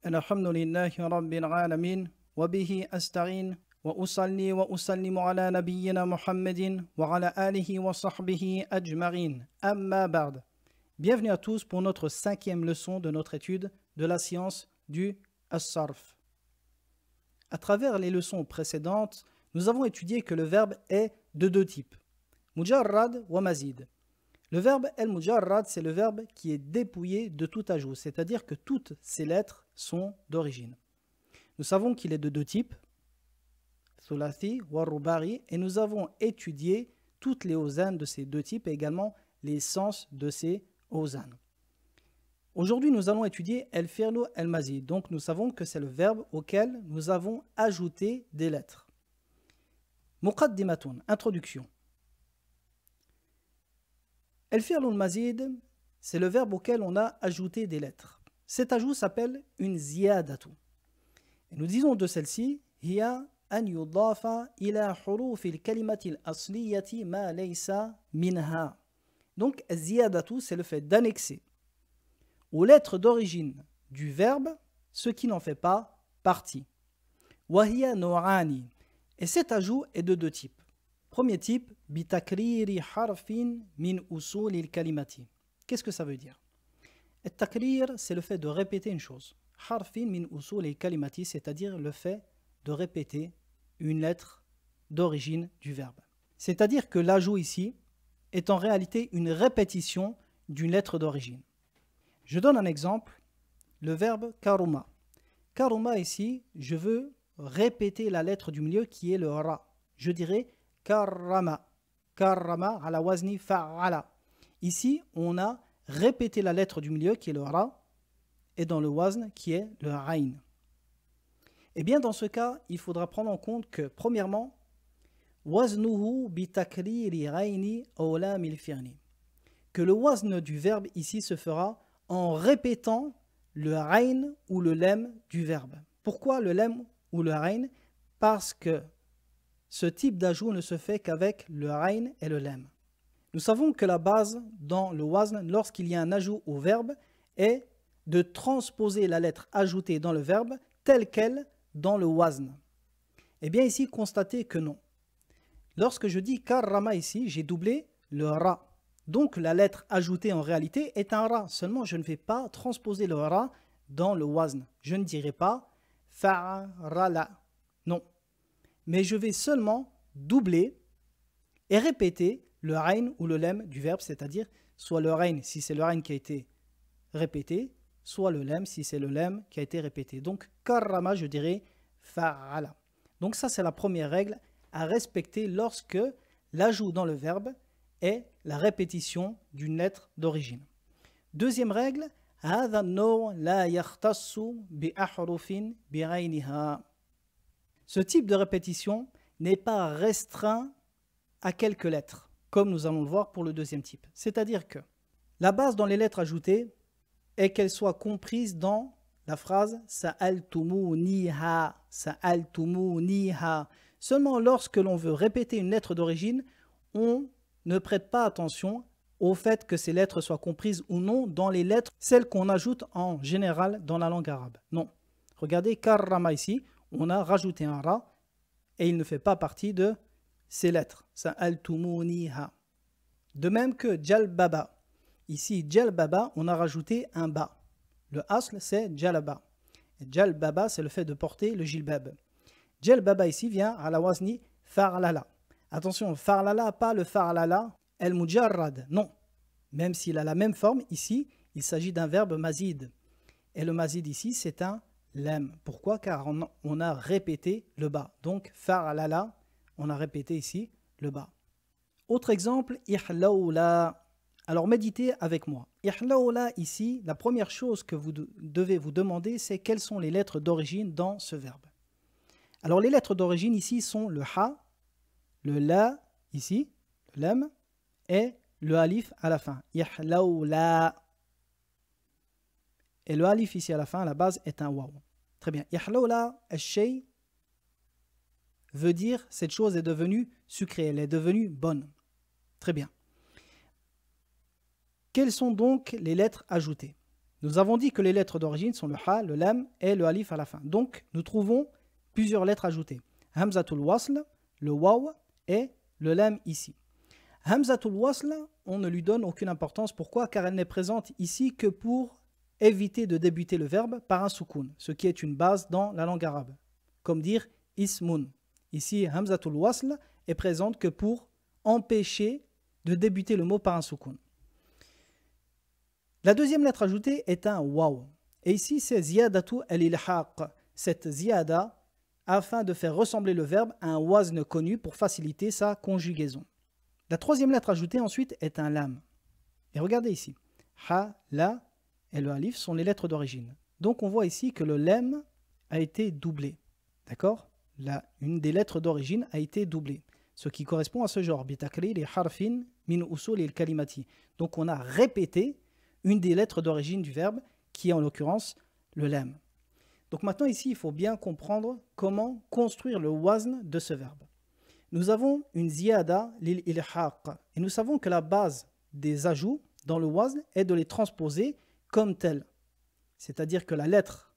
الحمد لله رب العالمين وبه أستعين وأصلي وأسلم على نبينا محمد وعلى آله وصحبه أجمعين أما بعد. Bienvenue à tous pour notre 5e leçon de notre étude de la science du as-sarf. À travers les leçons précédentes, nous avons étudié que le verbe est de deux types, mujarrad wa mazid. Le verbe el-mujarrad, c'est le verbe qui est dépouillé de tout ajout, c'est-à-dire que toutes ces lettres sont d'origine. Nous savons qu'il est de deux types, thulathi wa rubari, et nous avons étudié toutes les awzan de ces deux types et également les sens de ces awzan. Aujourd'hui, nous allons étudier el-fi'lu el-mazid. Donc, nous savons que c'est le verbe auquel nous avons ajouté des lettres. Muqaddimatun, introduction. El-fi'lu el-mazid, c'est le verbe auquel on a ajouté des lettres. Cet ajout s'appelle une ziyadatu. Et nous disons de celle-ci, hiya an yudafa ila hurufi al-kalimati al-asliyati ma laysa minha. Donc, ziyadatu, c'est le fait d'annexer aux lettres d'origine du verbe ce qui n'en fait pas partie. Wahiya nou'ani. Et cet ajout est de deux types. Premier type, bitakriri harfin min usulil kalimati. Qu'est-ce que ça veut dire? Et takrir, c'est le fait de répéter une chose. Harfin min usulil kalimati, c'est-à-dire le fait de répéter une lettre d'origine du verbe. C'est-à-dire que l'ajout ici est en réalité une répétition d'une lettre d'origine. Je donne un exemple, le verbe karuma. Karuma ici, je veux répéter la lettre du milieu qui est le ra. Je dirais karrama. Karrama ala wazni fa'ala. Ici, on a répété la lettre du milieu qui est le ra et dans le wazn qui est le ayn. Et bien dans ce cas, il faudra prendre en compte que premièrement, waznuhu bitakriri ayni awla mil fi'li. Que le wazn du verbe ici se fera en répétant le ayn ou le lem du verbe. Pourquoi le lem ou le ayn? Parce que ce type d'ajout ne se fait qu'avec le ayn et le lem. Nous savons que la base dans le wazn, lorsqu'il y a un ajout au verbe, est de transposer la lettre ajoutée dans le verbe telle qu'elle dans le wazn. Eh bien ici, constatez que non. Lorsque je dis karrama ici, j'ai doublé le ra. Donc la lettre ajoutée en réalité est un ra. Seulement je ne vais pas transposer le ra dans le wazn. Je ne dirai pas fa'rala. Non. Mais je vais seulement doubler et répéter le ayn ou le lem du verbe, c'est-à-dire soit le ayn si c'est le ayn qui a été répété, soit le lem si c'est le lem qui a été répété. Donc karrama, je dirais fa'ala. Donc ça c'est la première règle à respecter lorsque l'ajout dans le verbe est la répétition d'une lettre d'origine. Deuxième règle, هذا النوع لا يختص بأحرف بعينها. Ce type de répétition n'est pas restreint à quelques lettres, comme nous allons le voir pour le deuxième type. C'est-à-dire que la base dans les lettres ajoutées est qu'elles soient comprises dans la phrase sa'altumuniha, sa'altumuniha. Seulement lorsque l'on veut répéter une lettre d'origine, on ne prête pas attention au fait que ces lettres soient comprises ou non dans les lettres, celles qu'on ajoute en général dans la langue arabe. Non. Regardez, karrama ici, on a rajouté un ra et il ne fait pas partie de ces lettres. Sa'altumuniha. De même que jalbaba. Ici, jalbaba, on a rajouté un ba. Le asl, c'est jalaba. Et jalbaba, c'est le fait de porter le jilbab. Jalbaba ici vient à la wazni farlala. Attention, farlala, pas le farlala, el-mujarrad, non. Même s'il a la même forme, ici, il s'agit d'un verbe mazid. Et le mazid ici, c'est un lem. Pourquoi? Car on a répété le ba. Donc, farlala, on a répété ici le ba. Autre exemple, ihlawla. Alors, méditez avec moi. Ihlawla, ici, la première chose que vous devez vous demander, c'est quelles sont les lettres d'origine dans ce verbe. Alors, les lettres d'origine ici sont le ha, le la, ici, le lem, et le alif à la fin. Ihlawla. Et le alif ici à la fin, à la base, est un waw. Très bien. Ihlawla, al-shay veut dire cette chose est devenue sucrée, elle est devenue bonne. Très bien. Quelles sont donc les lettres ajoutées? Nous avons dit que les lettres d'origine sont le ha, le lam et le alif à la fin. Donc, nous trouvons plusieurs lettres ajoutées. Hamzatul wasl, le waw et le lam ici. Hamzatul wasl, on ne lui donne aucune importance. Pourquoi? Car elle n'est présente ici que pour éviter de débuter le verbe par un soukoun, ce qui est une base dans la langue arabe. Comme dire ismun. Ici, Hamzatul wasl est présente que pour empêcher de débuter le mot par un soukoun. La deuxième lettre ajoutée est un waw. Et ici, c'est ziyadatu al-ilhaq. Cette ziyada, afin de faire ressembler le verbe à un wazn connu pour faciliter sa conjugaison. La troisième lettre ajoutée ensuite est un lam. Et regardez ici. Ha, la et le alif sont les lettres d'origine. Donc on voit ici que le lam a été doublé. D'accord? Une des lettres d'origine a été doublée. Ce qui correspond à ce genre. Bitakrir harfin min usul il kalimati. Donc on a répété une des lettres d'origine du verbe, qui est en l'occurrence le lam. Donc maintenant ici, il faut bien comprendre comment construire le wazn de ce verbe. Nous avons une ziyada lil ilhaq et nous savons que la base des ajouts dans le wazn est de les transposer comme tels. C'est-à-dire que la lettre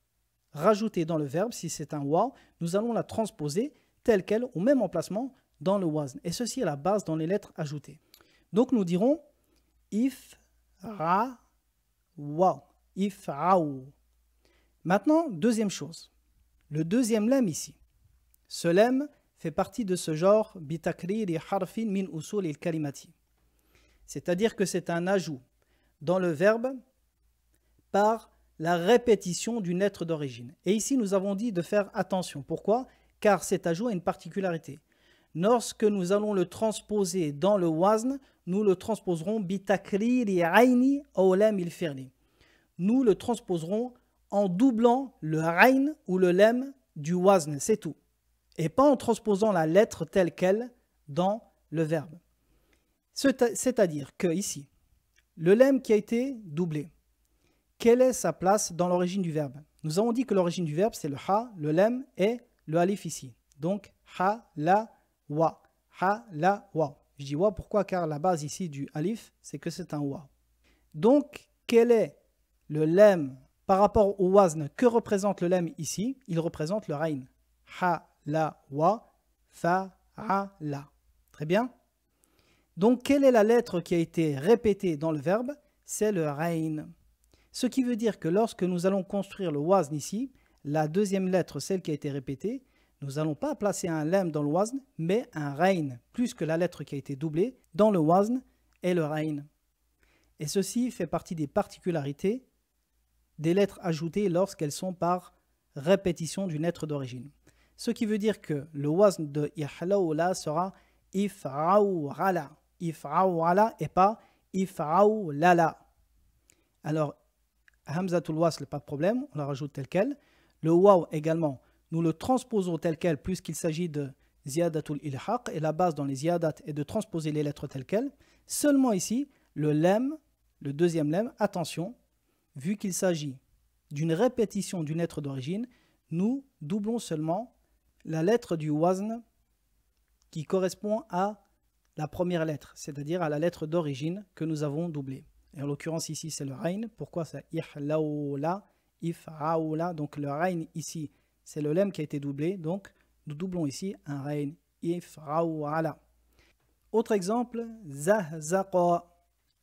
rajoutée dans le verbe, si c'est un waw, nous allons la transposer telle qu'elle au même emplacement dans le wazn. Et ceci est la base dans les lettres ajoutées. Donc nous dirons if, ra, waw, if, raou. Maintenant, deuxième chose, le deuxième lemme ici. Ce lemme fait partie de ce genre bitakrir harfin min usul il kalimati. C'est-à-dire que c'est un ajout dans le verbe par la répétition d'une lettre d'origine. Et ici, nous avons dit de faire attention. Pourquoi? Car cet ajout a une particularité. Lorsque nous allons le transposer dans le wazn, nous le transposerons bitakrir aini ou lam il firli. Nous le transposerons en doublant le ayn ou le lem du wazn, c'est tout. Et pas en transposant la lettre telle qu'elle dans le verbe. C'est-à-dire que ici, le lem qui a été doublé, quelle est sa place dans l'origine du verbe? Nous avons dit que l'origine du verbe, c'est le ha, le lem et le alif ici. Donc, ha, la, wa. Ha, la, wa. Je dis wa, pourquoi? Car la base ici du alif, c'est que c'est un wa. Donc, quel est le lem par rapport au wazn? Que représente le lem ici? Il représente le rain. Ha, la, wa, fa, a, la. Très bien. Donc, quelle est la lettre qui a été répétée dans le verbe? C'est le rain. Ce qui veut dire que lorsque nous allons construire le wazn ici, la deuxième lettre, celle qui a été répétée, nous n'allons pas placer un lem dans le wazn, mais un rain, plus que la lettre qui a été doublée, dans le wazn et le rain. Et ceci fait partie des particularités des lettres ajoutées lorsqu'elles sont par répétition d'une lettre d'origine. Ce qui veut dire que le wazn de ihlaoula sera ifraourala. Ifraourala et pas ifraoulala. Alors, hamzatul wasl, pas de problème, on la rajoute telle quelle. Le waw également, nous le transposons tel quel puisqu'il s'agit de ziyadatul ilhaq et la base dans les ziyadat est de transposer les lettres telles quelles. Seulement ici, le lem, le deuxième lem, attention, vu qu'il s'agit d'une répétition d'une lettre d'origine, nous doublons seulement la lettre du wazn qui correspond à la première lettre, c'est-à-dire à la lettre d'origine que nous avons doublée. Et en l'occurrence ici c'est le rain. Pourquoi c'est ihlaoula, ifraoula? Donc le rain ici c'est le lem qui a été doublé. Donc nous doublons ici un rain, ifraoula. Autre exemple, zahzaqa,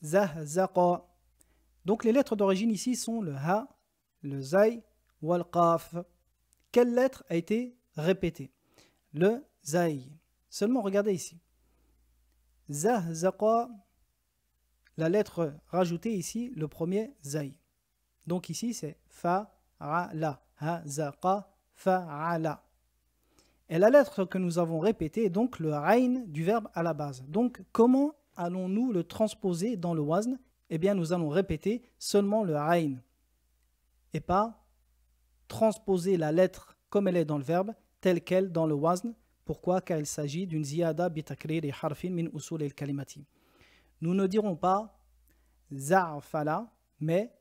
zahzaqa. Donc les lettres d'origine ici sont le ha, le zay ou le qaf. Quelle lettre a été répétée? Le zay. Seulement regardez ici. Zahzaqa. La lettre rajoutée ici, le premier zay. Donc ici c'est fa-ra-la. Ha-za-qa, fa-ra-la. Et la lettre que nous avons répétée est donc le rain du verbe à la base. Donc comment allons-nous le transposer dans le wazn? Eh bien nous allons répéter seulement le rain. Et pas transposer la lettre comme elle est dans le verbe, telle qu'elle dans le wazn. Pourquoi? Car il s'agit d'une ziyada bitakrir et harfin min usul el kalimati. Nous ne dirons pas za'fala, mais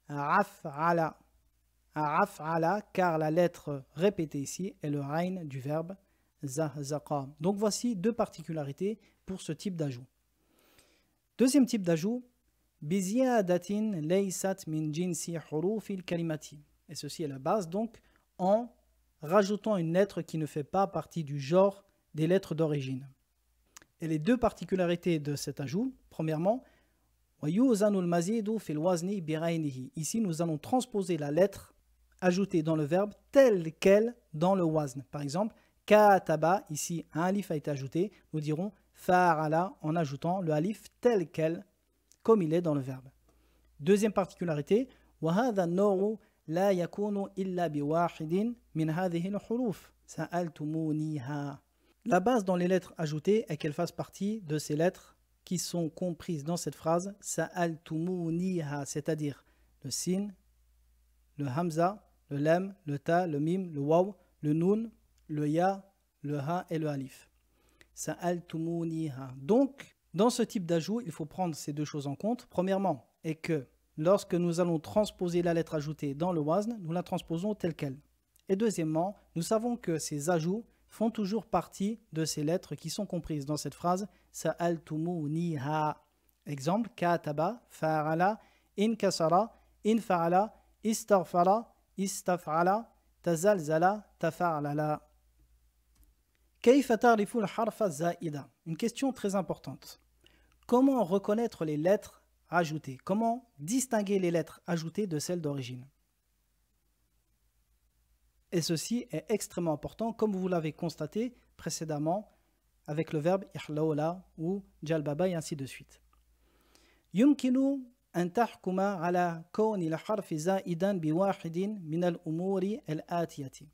af'ala. Af'ala, car la lettre répétée ici est le rain du verbe zahzaqa. Donc voici deux particularités pour ce type d'ajout. Deuxième type d'ajout, بزيادة ليست من جنس حروف الكلمة. Et ceci est la base, donc, en rajoutant une lettre qui ne fait pas partie du genre des lettres d'origine. Et les deux particularités de cet ajout, premièrement, وَيُوزَنُ الْمَزِيدُ فِي الْوَزْنِ بِغَيْنِهِ. Ici, nous allons transposer la lettre ajoutée dans le verbe telle qu'elle dans le wazn. Par exemple, kataba, ici un alif a été ajouté, nous dirons fa'ala en ajoutant le alif tel quel, comme il est dans le verbe. Deuxième particularité, وَهَذَا النَّوْعُ لَا يَكُونُ إِلَّا بِوَاحِدٍ مِنْ هَذِهِ الْحُرُوفِ سَأَلْتُمُونِيهَا. La base dans les lettres ajoutées est qu'elles fassent partie de ces lettres qui sont comprises dans cette phrase sa'altumuniha, c'est-à-dire le sin, le hamza, le lam, le ta, le mim, le waw, le nun, le ya, le ha et le alif. Sa'altumuniha. Donc, dans ce type d'ajout, il faut prendre ces deux choses en compte. Premièrement, est que lorsque nous allons transposer la lettre ajoutée dans le wazn, nous la transposons telle qu'elle. Et deuxièmement, nous savons que ces ajouts font toujours partie de ces lettres qui sont comprises dans cette phrase sa'altumuniha. Exemple, kataba, fa'ala, inkasara, infa'ala, istaghfara, istaf'ala, tazalzala, tafa'lala. Kayfa ta'rifu al-harfa za'ida? Une question très importante. Comment reconnaître les lettres ajoutées? Comment distinguer les lettres ajoutées de celles d'origine? Et ceci est extrêmement important, comme vous l'avez constaté précédemment avec le verbe ihlawla ou jalbaba et ainsi de suite. يمكن أن تحكم على كون الحرف زائدا بواحد من الأمور الآتية.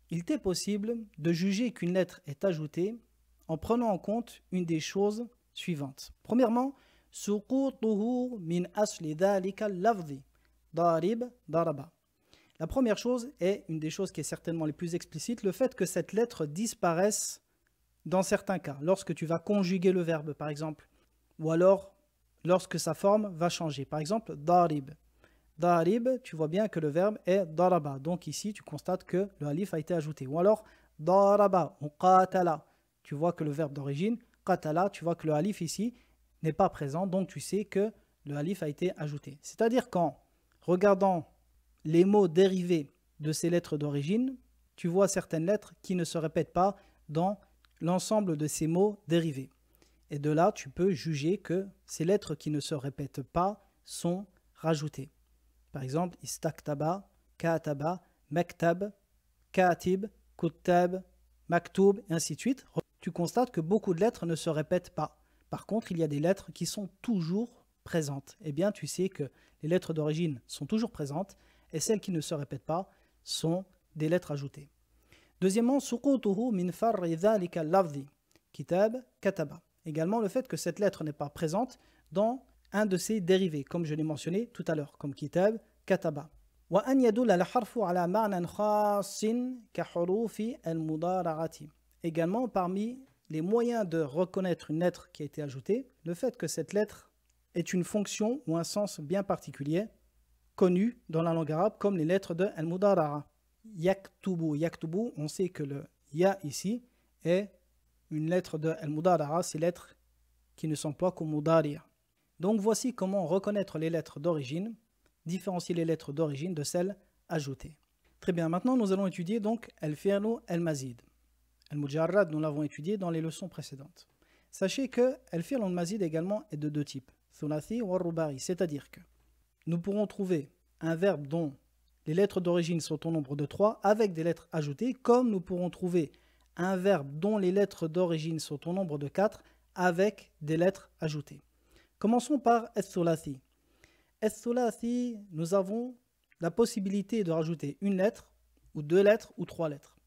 Il est possible de juger qu'une lettre est ajoutée en prenant en compte une des choses suivantes. Premièrement, سقوطه من أصل ذلك اللفظ ضارب ضرب. La première chose est, une des choses qui est certainement les plus explicites, le fait que cette lettre disparaisse dans certains cas, lorsque tu vas conjuguer le verbe par exemple, ou alors lorsque sa forme va changer. Par exemple, darib. Darib, tu vois bien que le verbe est daraba, donc ici tu constates que le alif a été ajouté. Ou alors daraba ou qatala, tu vois que le verbe d'origine, qatala, tu vois que le alif ici n'est pas présent, donc tu sais que le alif a été ajouté. C'est-à-dire qu'en regardant les mots dérivés de ces lettres d'origine, tu vois certaines lettres qui ne se répètent pas dans l'ensemble de ces mots dérivés. Et de là, tu peux juger que ces lettres qui ne se répètent pas sont rajoutées. Par exemple, istaktaba, kataba, maktab, katib, kuttab, maktoub, et ainsi de suite. Tu constates que beaucoup de lettres ne se répètent pas. Par contre, il y a des lettres qui sont toujours présentes. Eh bien, tu sais que les lettres d'origine sont toujours présentes et celles qui ne se répètent pas sont des lettres ajoutées. Deuxièmement, suqutuhu min farri dhalika al-lafzi, kitab, kataba. Également le fait que cette lettre n'est pas présente dans un de ses dérivés, comme je l'ai mentionné tout à l'heure, comme kitab, kataba. Wa an yadulla al-harfu ala ma'nan khassin ka hurufi al-mudara'ati. Également, parmi les moyens de reconnaître une lettre qui a été ajoutée, le fait que cette lettre ait une fonction ou un sens bien particulier, connu dans la langue arabe comme les lettres de al-mudara'a. Yaktubu, yaktubu, on sait que le ya ici est une lettre de al-mudara'a, ces lettres qui ne s'emploient qu'au mudari'a. Donc voici comment reconnaître les lettres d'origine, différencier les lettres d'origine de celles ajoutées. Très bien, maintenant nous allons étudier donc al-fi'lu al-mazid. Al-mujarrad, nous l'avons étudié dans les leçons précédentes. Sachez que al-fi'lu al-mazid également est de deux types, thulathi ou rubai, c'est-à-dire que nous pourrons trouver un verbe dont les lettres d'origine sont au nombre de 3 avec des lettres ajoutées, comme nous pourrons trouver un verbe dont les lettres d'origine sont au nombre de 4 avec des lettres ajoutées. Commençons par al-thulathi. Al-thulathi, nous avons la possibilité de rajouter une lettre, ou 2 lettres, ou 3 lettres.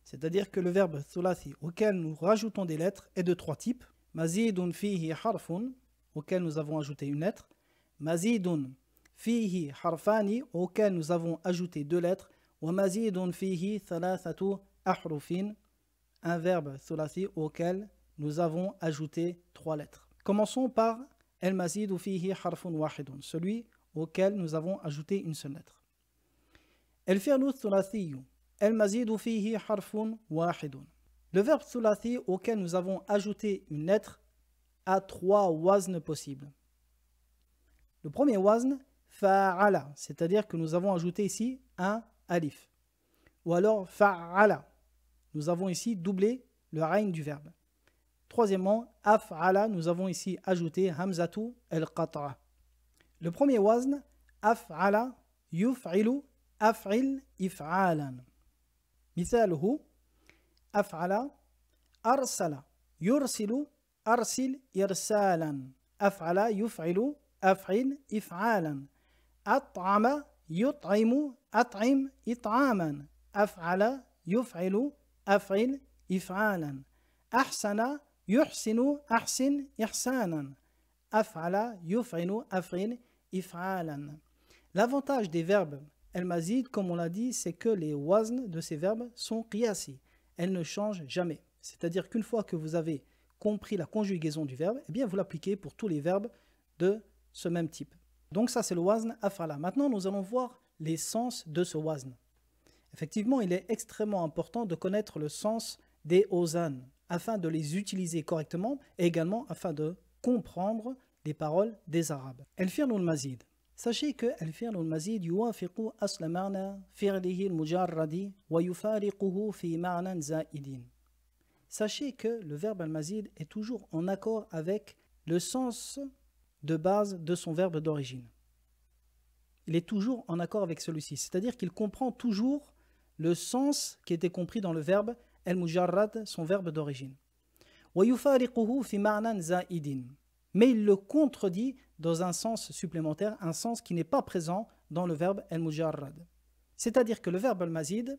C'est-à-dire que le verbe thulathi auquel nous rajoutons des lettres est de 3 types. Mazidun fihi harfun, auquel nous avons ajouté une lettre. Mazidun fihi harfani, auquel nous avons ajouté 2 lettres. Wa mazidun fihi thalathatu ahrufin, un verbe thulathi auquel nous avons ajouté 3 lettres. Commençons par al-mazidu fihi harfun wahidun, celui auquel nous avons ajouté une seule lettre. Al-fi'lu thulathiyu, al-mazidu fihi harfun wahidun. Le verbe thulathi auquel nous avons ajouté une lettre a 3 wazn possibles. Le premier wazn, fa'ala, c'est-à-dire que nous avons ajouté ici un alif. Ou alors fa'ala, nous avons ici doublé le ayn du verbe. Troisièmement, af'ala, nous avons ici ajouté hamzatu al-qat'a. Le premier wazn, af'ala, yuf'ilu, af'il, if'alan. Mithaluhu, af'ala, arsala, yursilu, arsil, irsalan. Af'ala, yuf'ilu, af'il, if'alan. At'ama, yut'imu, at'im, it'aman. Af'ala, yuf'ilu, af'il, if'alan. Ahsana, yuhsinu, ahsin, ihsanan. Af'ala, yuf'inu, af'il, if'alan. L'avantage des verbes al-mazid, comme on l'a dit, c'est que les wazn de ces verbes sont qiyasi. Elles ne changent jamais. C'est-à-dire qu'une fois que vous avez compris la conjugaison du verbe, eh bien vous l'appliquez pour tous les verbes de ce même type. Donc ça c'est le wazn af'ala. Maintenant nous allons voir les sens de ce wazn. Effectivement, il est extrêmement important de connaître le sens des ozan afin de les utiliser correctement et également afin de comprendre les paroles des Arabes. El-fi'l al-mazid. Sachez que el-fi'l al-mazid yuwafiqu asla ma'na fi'lihi al-mujarradi wa yufariquhu fi ma'nan za'idin. Sachez que le verbe al-mazid est toujours en accord avec le sens de base de son verbe d'origine. Il est toujours en accord avec celui-ci, c'est-à-dire qu'il comprend toujours le sens qui était compris dans le verbe al-mujarrad, son verbe d'origine. Wa yufariquhu fi ma'nan za'idin. Mais il le contredit dans un sens supplémentaire, un sens qui n'est pas présent dans le verbe al-mujarrad. C'est-à-dire que le verbe al-mazid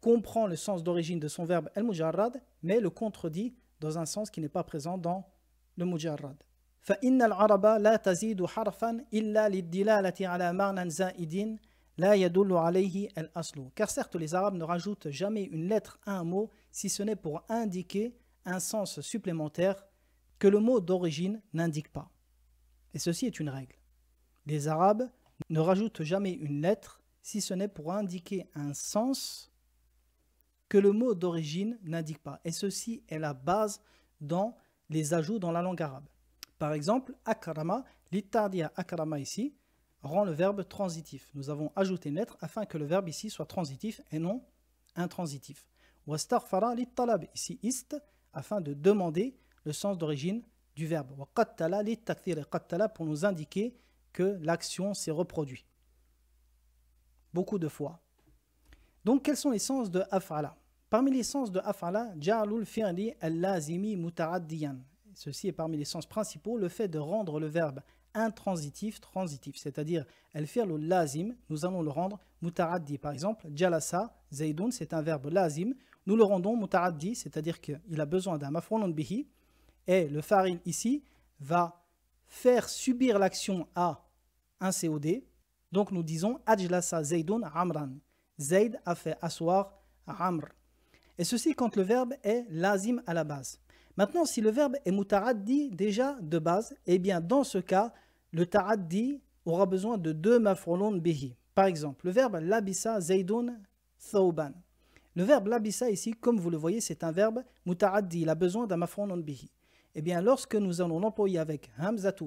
comprend le sens d'origine de son verbe al-mujarrad, mais le contredit dans un sens qui n'est pas présent dans le mujarrad. فَإِنَّ الْعَرَبَ لَا تَزِيدُ حَرْفًا إِلَّا لِلدِّلَالَةِ عَلَى مَعْنًى زَائِدٍ لَا يَدُلُّ عَلَيْهِ الْأَصْلُ. Car certes, les Arabes ne rajoutent jamais une lettre à un mot si ce n'est pour indiquer un sens supplémentaire que le mot d'origine n'indique pas. Et ceci est une règle. Les Arabes ne rajoutent jamais une lettre si ce n'est pour indiquer un sens que le mot d'origine n'indique pas. Et ceci est la base dans les ajouts dans la langue arabe. Par exemple, akrama, l'itardia akrama ici, rend le verbe transitif. Nous avons ajouté une lettre afin que le verbe ici soit transitif et non intransitif. Wastaghfara littalab, ici ist, afin de demander le sens d'origine du verbe. Wa qattala littakthir, qattala pour nous indiquer que l'action s'est reproduite beaucoup de fois. Donc quels sont les sens de af'ala? Parmi les sens de af'ala, ja'alul fi'li al-lazimi muta'addiyan. Ceci est parmi les sens principaux, le fait de rendre le verbe intransitif, transitif, c'est-à-dire al-fi'l al-lazim, nous allons le rendre muta'addi. Par exemple, jalasa, zaydun, c'est un verbe lazim, nous le rendons muta'addi, c'est-à-dire qu'il a besoin d'un maf'ulun bihi, et le fa'il ici va faire subir l'action à un COD. Donc nous disons ajlasa zaydun amran. Zayd a fait asseoir amr. Et ceci quand le verbe est lazim à la base. Maintenant, si le verbe est muta'addi déjà de base, eh bien dans ce cas, le ta'addi aura besoin de deux maf'ulun bihi. Par exemple, le verbe labisa zaydun thawban. Le verbe labisa ici, comme vous le voyez, c'est un verbe muta'addi, il a besoin d'un maf'ulun bihi. Eh bien lorsque nous allons l'employer avec hamzatu,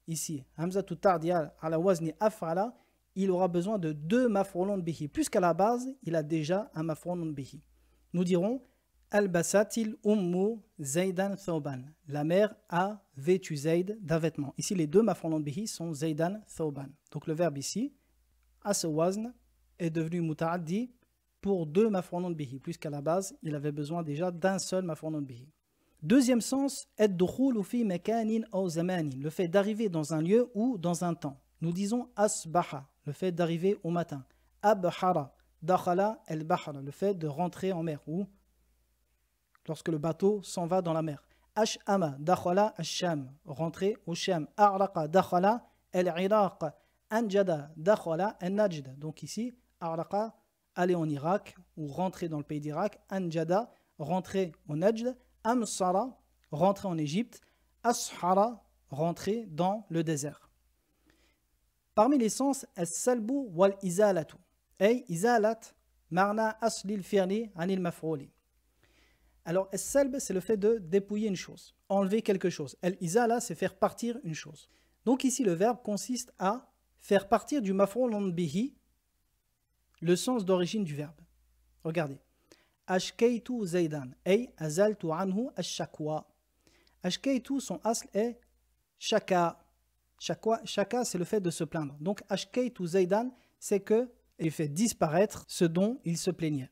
ici, hamzatu tardiya ala wazni af'ala, il aura besoin de deux maf'ulun bihi, puisqu'à la base, il a déjà un maf'ulun bihi. Nous dirons albasatil ummu zaydan thawban. La mère a vêtu Zayd d'un vêtement. Ici, les deux maf'ulun bihi sont zaydan thawban. Donc le verbe ici, à ce wazn, est devenu muta'addi pour deux maf'ulun bihi, puisqu'à la base, il avait besoin déjà d'un seul maf'ulun bihi. Deuxième sens, ad-dukhulu fi makanin aw zamanin, le fait d'arriver dans un lieu ou dans un temps. Nous disons asbaha, le fait d'arriver au matin. Abhara, dakhala al-bahra, le fait de rentrer en mer ou lorsque le bateau s'en va dans la mer. Ash'ama, dakhala ash-sham, rentrer au Sham. A'raqa, dakhala al-Iraq. Anjada, dakhala al-Najd. Donc ici, A'raqa, aller en Irak ou rentrer dans le pays d'Irak. Anjada, rentrer au Najd. Amsara, rentrer en Égypte. Ashara, rentrer dans le désert. Parmi les sens, as-salbu wal-izalatu. Ay izalat, marna aslil fi'li anil maf'uli. Alors, as-salb, c'est le fait de dépouiller une chose, enlever quelque chose. Al-izala, c'est faire partir une chose. Donc ici, le verbe consiste à faire partir du maf'oulun bihi le sens d'origine du verbe. Regardez. Ashkaytu zaydan, ay azaltu anhu ash-shakwa. Ashkaytu, son asl est shaka. Shaka, c'est le fait de se plaindre. Donc ashkaytu zaydan, c'est que il fait disparaître ce dont il se plaignait.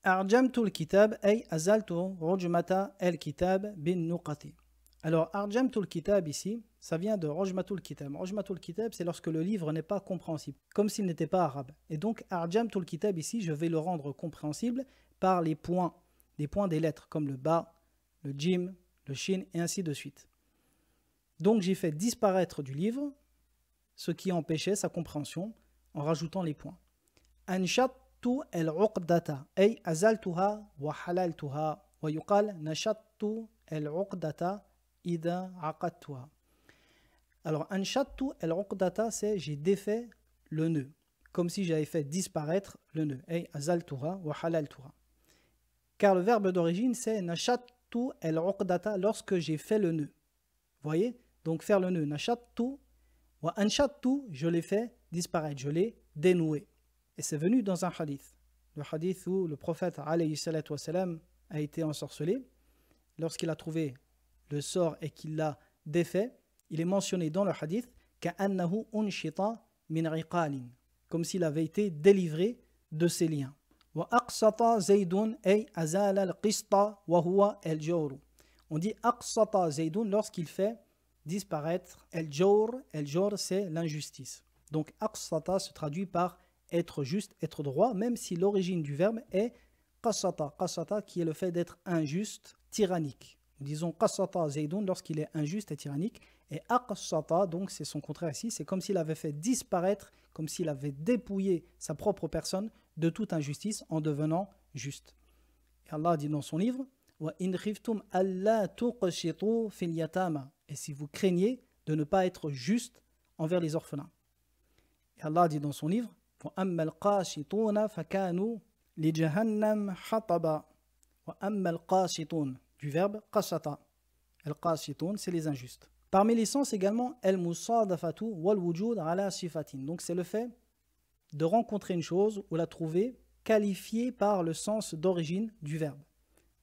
Arjamtu al-kitab, ay azaltu rujmata al-kitab bin nuqati. Alors, Arjamtul Kitab ici, ça vient de Rojmatul Kitab. Rojmatul Kitab, c'est lorsque le livre n'est pas compréhensible, comme s'il n'était pas arabe. Et donc, Arjamtul Kitab ici, je vais le rendre compréhensible par les points des lettres, comme le ba, le jim, le shin, et ainsi de suite. Donc, j'ai fait disparaître du livre ce qui empêchait sa compréhension en rajoutant les points. Anshattu al-uqdata, ay azaltuha wa halaltuha, wa yuqal nashattu al-uqdata. Alors, anshattu al-uqdata, c'est j'ai défait le nœud, comme si j'avais fait disparaître le nœud. Ay azaltuha wa halaltuha. Car le verbe d'origine, c'est nashattu al-uqdata, lorsque j'ai fait le nœud. Vous voyez? Donc, faire le nœud, nashattu wa anshattu, je l'ai fait disparaître, je l'ai dénoué. Et c'est venu dans un hadith. Le hadith où le prophète alayhi salatu wa salam a été ensorcelé. Lorsqu'il a trouvé le sort et qu'il l'a défait, il est mentionné dans le hadith كَأَنَّهُ أُنْشِطَ مِنْ عِقَالٍ, comme s'il avait été délivré de ses liens. وَأَقْسَطَ زَيْدٌ أي أَزَالَ الْقِسْطَ وَهُوَ الْجَوْرُ. On dit أَقْسَطَ زَيْدٌ lorsqu'il fait disparaître el-jawr. El-jawr, c'est l'injustice. Donc أقسط se traduit par être juste, être droit, même si l'origine du verbe est qasata. Qasata, qui est le fait d'être injuste, tyrannique. Nous disons qassata zaydun lorsqu'il est injuste et tyrannique, et aqsata, donc c'est son contraire ici, c'est comme s'il avait fait disparaître, comme s'il avait dépouillé sa propre personne de toute injustice en devenant juste. Et Allah dit dans son livre wa in khiftum alla tuqsitu fil yatama, et si vous craignez de ne pas être juste envers les orphelins. Et Allah dit dans son livre wa amma al-qasituna fakanu li jahannam hataba wa amma al-qasitun, du verbe qasata. Al-qasitun, c'est les injustes. Parmi les sens également, al-musadafatu wal-wujud ala sifatin. Donc c'est le fait de rencontrer une chose ou la trouver qualifiée par le sens d'origine du verbe.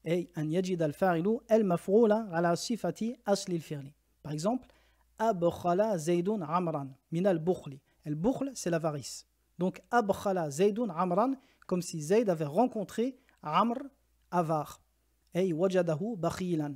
Et an yajid al-fa'ilu al-maf'ula ala sifati asli al-fi'li. Par exemple, abkhala zaydun amran min al-bukhli. Al-bukhl, c'est l'avarice. Donc abkhala zaydun amran, comme si Zayd avait rencontré Amr, avare. أي وجده بخيلا.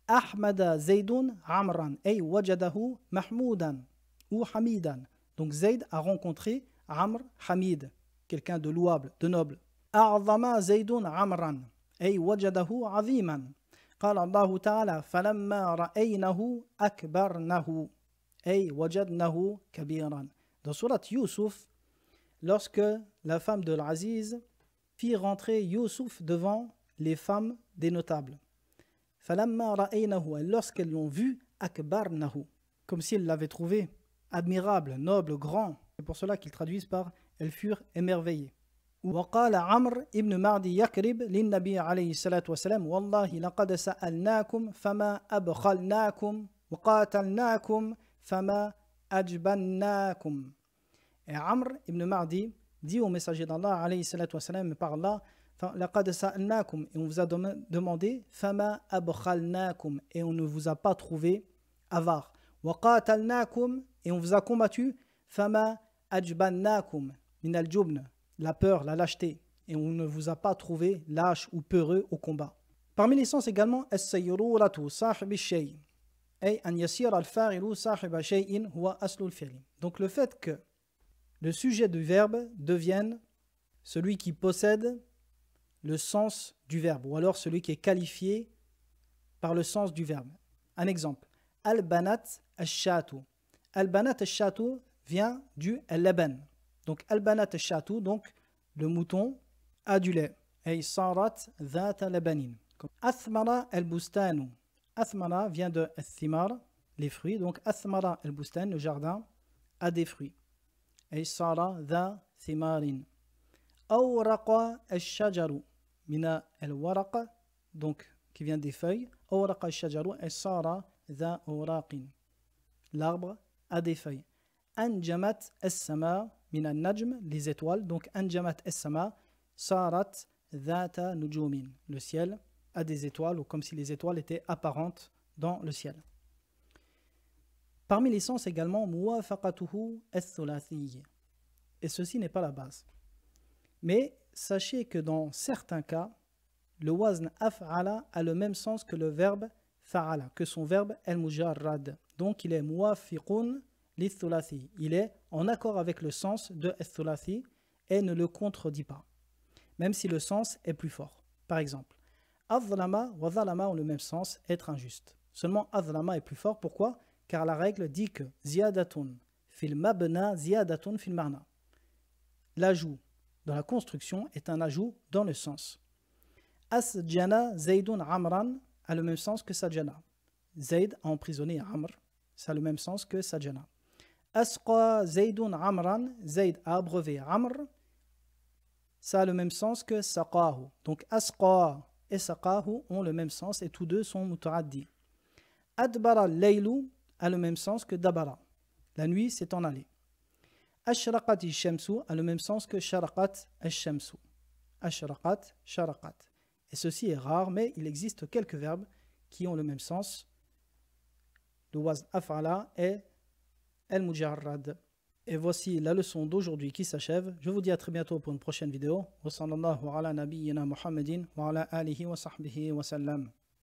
أحمد زيد عمرا أي وجده محمودا ou hamidan. Donc Zayd a rencontré Amr Hamid, quelqu'un de louable, de noble. أعظم زيد عمرا أي وجده عظيما. قال الله تعالى فلما رأينه أكبرنه أي وجدنه كبيرا. Dans surat Yusuf, lorsque la femme de l'Aziz fit rentrer Yusuf devant les femmes des notables. فَلَمَّا رَأَيْنَهُ, lorsqu'elles l'ont vu, أَكْبَرْنَهُ, comme si elles l'avaient trouvé admirable, noble, grand. C'est pour cela qu'ils traduisent par elles furent émerveillées. وقال عمرو ابن معدي يكرب للنبي عليه الصلاة والسلام والله لقد سألناكم فما أبخلناكم وقاتلناكم فما أجبناكم. Et Amr ibn Ma'di dit au messager d'Allah alayhi salatu wa salam, par Allah, لقد سألناكم, et on vous a demandé فما أبخلناكم, et on ne vous a pas trouvé avare. وقاتلناكم, et on vous a combattu فما أجبناكم من الجبن, la peur, la lâcheté, et on ne vous a pas trouvé lâche ou peureux au combat. Parmi les sens également, السيرورة صاحب الشيء أي أن يصير الفاعل صاحب شيء هو أصل الفعل. Donc le fait que le sujet du verbe devienne celui qui possède le sens du verbe, ou alors celui qui est qualifié par le sens du verbe. Un exemple, al-banat al-shatu. Al-banat al-shatu vient du al-laban. Donc al-banat al-shatu, donc le mouton a du lait. Ay sarat dhata labanin. Athmara al-bustanu. Athmara vient de al-thimar, les fruits. Donc athmara al-bustan, le jardin, a des fruits. Ay sara dha thimarin. Awraqa al-shajaru. Mina al-waraqa, donc qui vient des feuilles. Awraqa al-shajaru ay sara dha awraqin. L'arbre a des feuilles. Anjamat as-sama min an-najm, les étoiles. Donc anjamat as-sama sarat dhata nujumin. Le ciel a des étoiles, ou comme si les étoiles étaient apparentes dans le ciel. Parmi les sens également, muwafaqatuhu ath-thulathi. Et ceci n'est pas la base. Mais sachez que dans certains cas, le wazn af'ala a le même sens que le verbe fa'ala, que son verbe al-mujarrad. Donc il est muwafiqun li-thulathi. Il est en accord avec le sens de al-thulathi et ne le contredit pas, même si le sens est plus fort. Par exemple, adhlama wa dhalama ont le même sens, être injuste. Seulement adhlama est plus fort. Pourquoi? Car la règle dit que ziyadatun fil mabna ziyadatun fil marna. L'ajout dans la construction est un ajout dans le sens. Asjana zaydun amran a le même sens que sajana. Zayd a emprisonné Amr, ça a le même sens que sajana. Asqa zaydun amran, Zayd a abreuvé Amr, ça a le même sens que saqahu. Donc asqa et saqahu ont le même sens et tous deux sont mutaaddi. Adbara laylu a le même sens que dabara. La nuit s'est en allée. Ashraqat ash-shamsu a le même sens que sharaqat ash-shamsu. Ashraqat, sharaqat. Et ceci est rare, mais il existe quelques verbes qui ont le même sens. Le wazn af'ala et al-mujarrad. Et voici la leçon d'aujourd'hui qui s'achève. Je vous dis à très bientôt pour une prochaine vidéo. Wa sallallahu ala nabiyyina Muhammadin wa ala alihi wa sahbihi wa sallam.